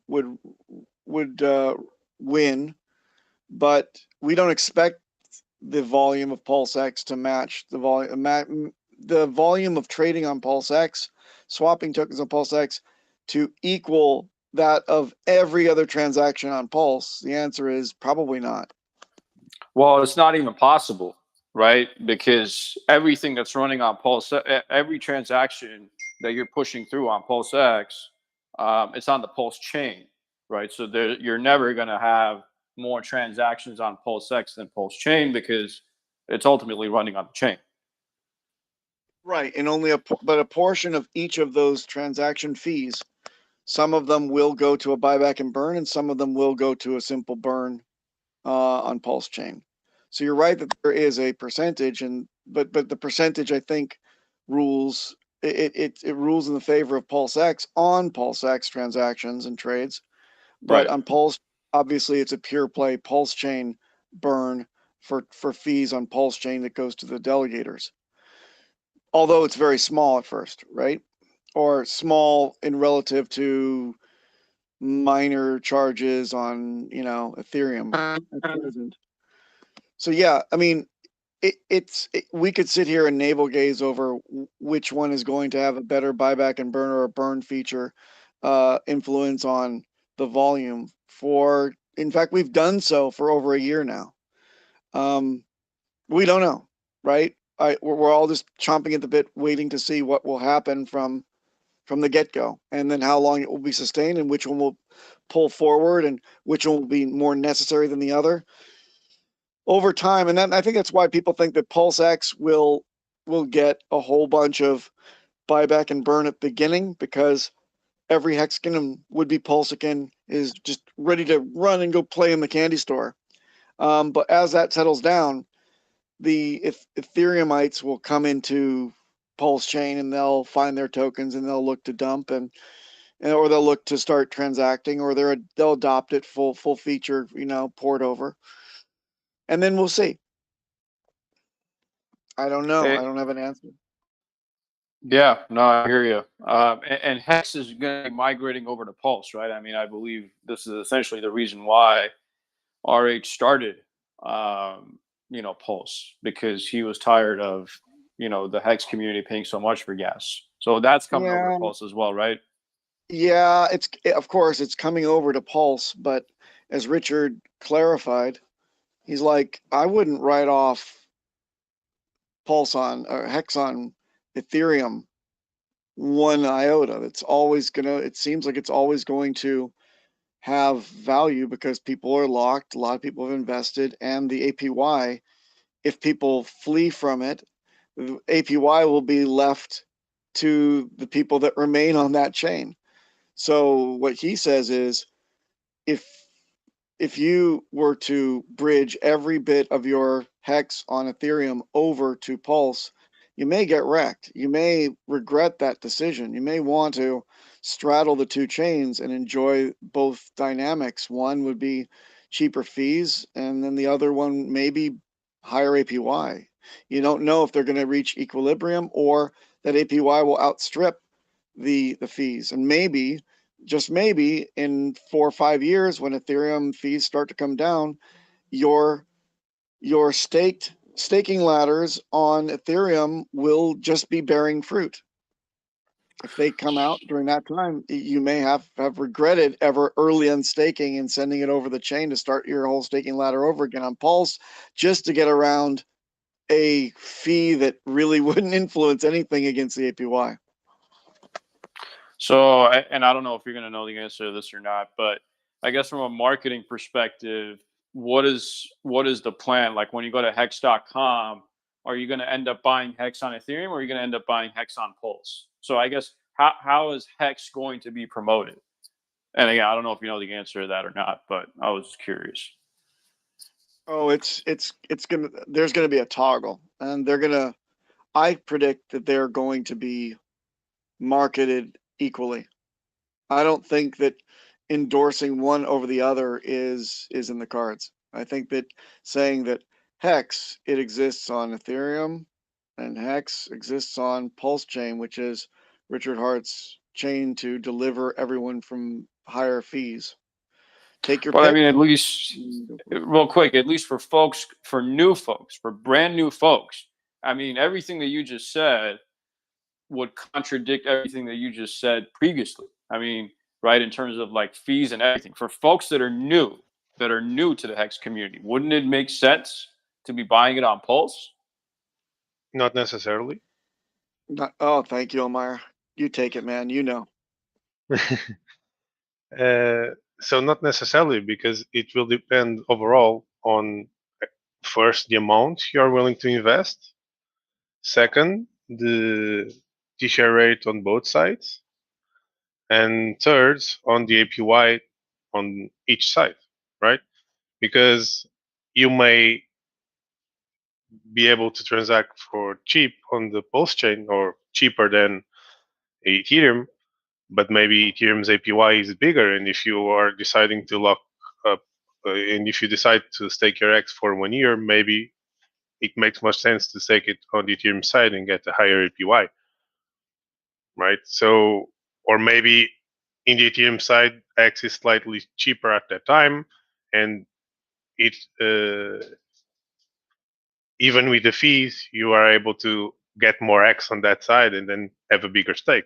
win, but we don't expect the volume of PulseX to match the volume of trading on PulseX, swapping tokens on PulseX to equal that of every other transaction on Pulse. The answer is probably not. Well, it's not even possible, right? Because everything that's running on Pulse, every transaction that you're pushing through on PulseX, it's on the Pulse chain, right? So you're never going to have more transactions on PulseX than Pulse chain because it's ultimately running on the chain. Right, and only a portion of each of those transaction fees. Some of them will go to a buyback and burn, and some of them will go to a simple burn on Pulse chain. So you're right that there is a percentage, but the percentage I think rules it rules in the favor of PulseX on PulseX transactions and trades, but Right. on Pulse, obviously it's a pure play Pulse chain burn for fees on Pulse chain that goes to the delegators. Although it's very small at first, right? Or small in relative to minor charges on, Ethereum at present. So yeah, I mean, we could sit here and navel gaze over which one is going to have a better buyback and burn or a burn feature influence on the volume. In fact, we've done so for over a year now. We don't know, right? We're all just chomping at the bit, waiting to see what will happen from the get-go, and then how long it will be sustained, and which one will pull forward, and which one will be more necessary than the other over time. And I think that's why people think that PulseX will get a whole bunch of buyback and burn at the beginning, because every Hexagon and would-be Pulsechain is just ready to run and go play in the candy store. But as that settles down, the Ethereumites will come into Pulse chain and they'll find their tokens and they'll look to dump or they'll look to start transacting, or they'll adopt it full feature, port over, and then we'll see. I don't know. I don't have an answer. Yeah, no, I hear you. And Hex is going to be migrating over to Pulse, right? I mean, I believe this is essentially the reason why RH started, Pulse, because he was tired of, the Hex community paying so much for gas. So that's coming over to Pulse as well, right? Yeah, of course it's coming over to Pulse, but as Richard clarified, he's like, I wouldn't write off Pulse on or Hex on Ethereum one iota. It seems like it's always going to have value because people are locked, a lot of people have invested, and the APY, if people flee from it, the APY will be left to the people that remain on that chain. So what he says is, if you were to bridge every bit of your Hex on Ethereum over to Pulse, you may get wrecked. You may regret that decision. You may want to straddle the two chains and enjoy both dynamics. One would be cheaper fees, and then the other one may be higher APY. You don't know if they're going to reach equilibrium or that APY will outstrip the fees. And maybe, just maybe, in 4 or 5 years, when Ethereum fees start to come down, your staking ladders on Ethereum will just be bearing fruit. If they come out during that time, you may have regretted ever early unstaking and sending it over the chain to start your whole staking ladder over again on Pulse, just to get around a fee that really wouldn't influence anything against the APY. So, and I don't know if you're going to know the answer to this or not, but I guess from a marketing perspective, what is the plan? Like when you go to hex.com, are you going to end up buying Hex on Ethereum, or are you going to end up buying Hex on Pulse? So I guess how is Hex going to be promoted? And again, I don't know if you know the answer to that or not, but I was just curious. Oh, it's gonna there's gonna be a toggle, and I predict that they're going to be marketed equally. I don't think that endorsing one over the other is in the cards. I think that saying that Hex, it exists on Ethereum, and Hex exists on Pulsechain, which is Richard Hart's chain to deliver everyone from higher fees. Take your But I pick. mean, at least real quick, at least for folks, for new folks, for brand new folks, I mean, everything that you just said would contradict everything that you just said previously. I mean, right, in terms of like fees and everything. For folks that are new to the Hex community, wouldn't it make sense to be buying it on Pulse? Not necessarily. Oh, thank you, Omar. You take it, man. You know. So not necessarily, because it will depend overall on first the amount you are willing to invest, second the t-share rate on both sides, and third on the APY on each side, right? Because you may be able to transact for cheap on the Pulse chain or cheaper than Ethereum, but maybe Ethereum's APY is bigger, and if you are deciding to lock up, and if you decide to stake your X for 1 year, maybe it makes much sense to stake it on the Ethereum side and get a higher APY, right? So, or maybe in the Ethereum side, X is slightly cheaper at that time, and it even with the fees, you are able to get more X on that side and then have a bigger stake.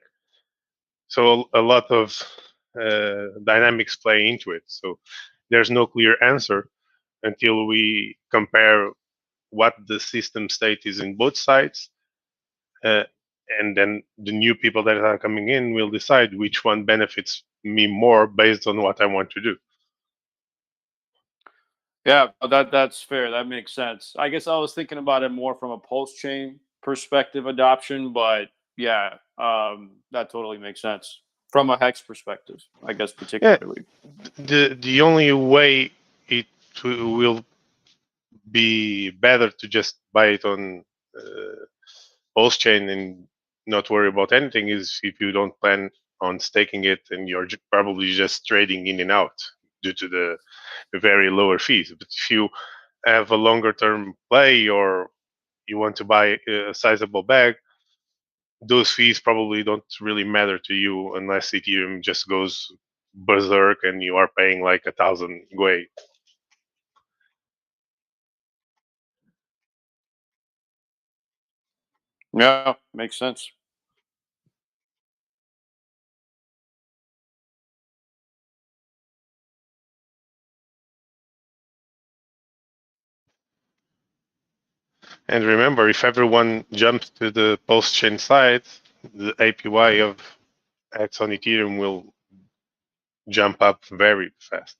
So a lot of dynamics play into it. So there's no clear answer until we compare what the system state is in both sides. And then the new people that are coming in will decide which one benefits me more based on what I want to do. Yeah, that's fair. That makes sense. I guess I was thinking about it more from a Pulse chain perspective adoption, but yeah, that totally makes sense from a Hex perspective, I guess particularly. The only way it will be better to just buy it on Pulse chain and not worry about anything is if you don't plan on staking it and you're probably just trading in and out due to the very lower fees. But if you have a longer term play or you want to buy a sizable bag, those fees probably don't really matter to you unless Ethereum just goes berserk and you are paying like 1,000 Gwei. Yeah, makes sense. And remember, if everyone jumps to the Pulse chain side, the APY of X on Ethereum will jump up very fast.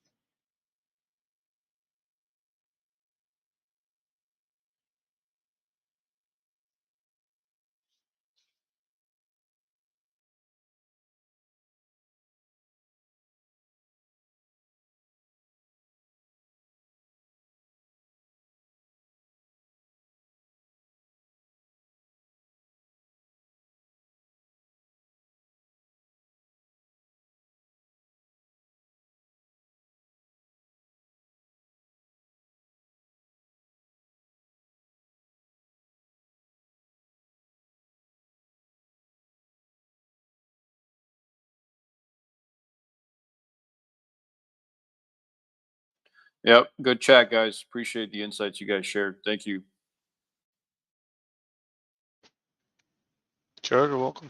Yep, good chat, guys. Appreciate the insights you guys shared. Thank you. Sure, you're welcome.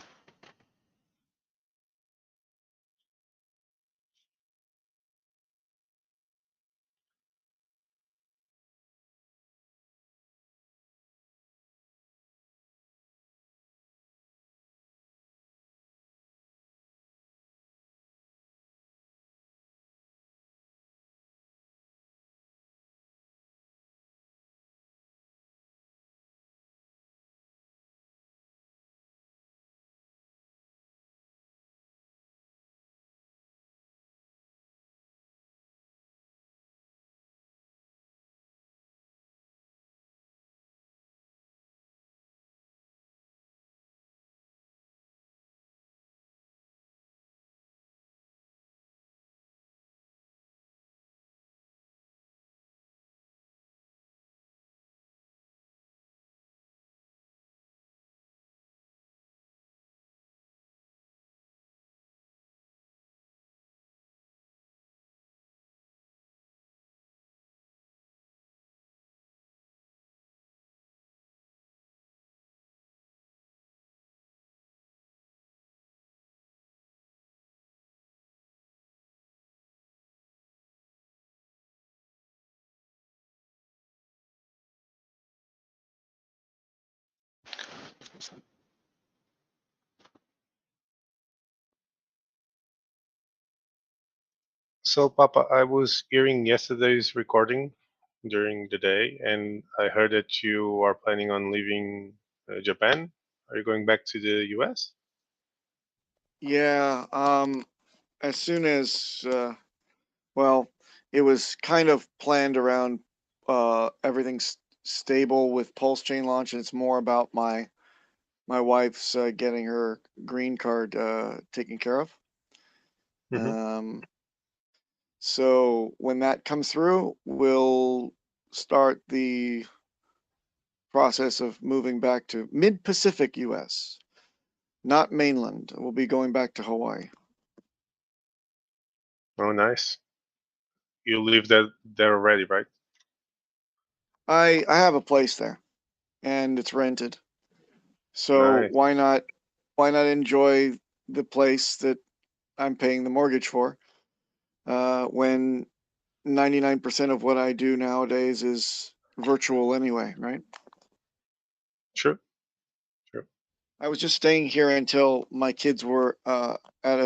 So, Papa, I was hearing yesterday's recording during the day, and I heard that you are planning on leaving Japan. Are you going back to the US? Yeah. As soon as well, it was kind of planned around everything's stable with Pulsechain launch, and it's more about my wife's getting her green card taken care of. Mhm. So when that comes through, we'll start the process of moving back to mid-Pacific US, not mainland. We'll be going back to Hawaii. Oh, nice. You live there already, right? I have a place there, and it's rented. So Nice. why not enjoy the place that I'm paying the mortgage for when 99% of what I do nowadays is virtual anyway, right? True. True. I was just staying here until my kids were at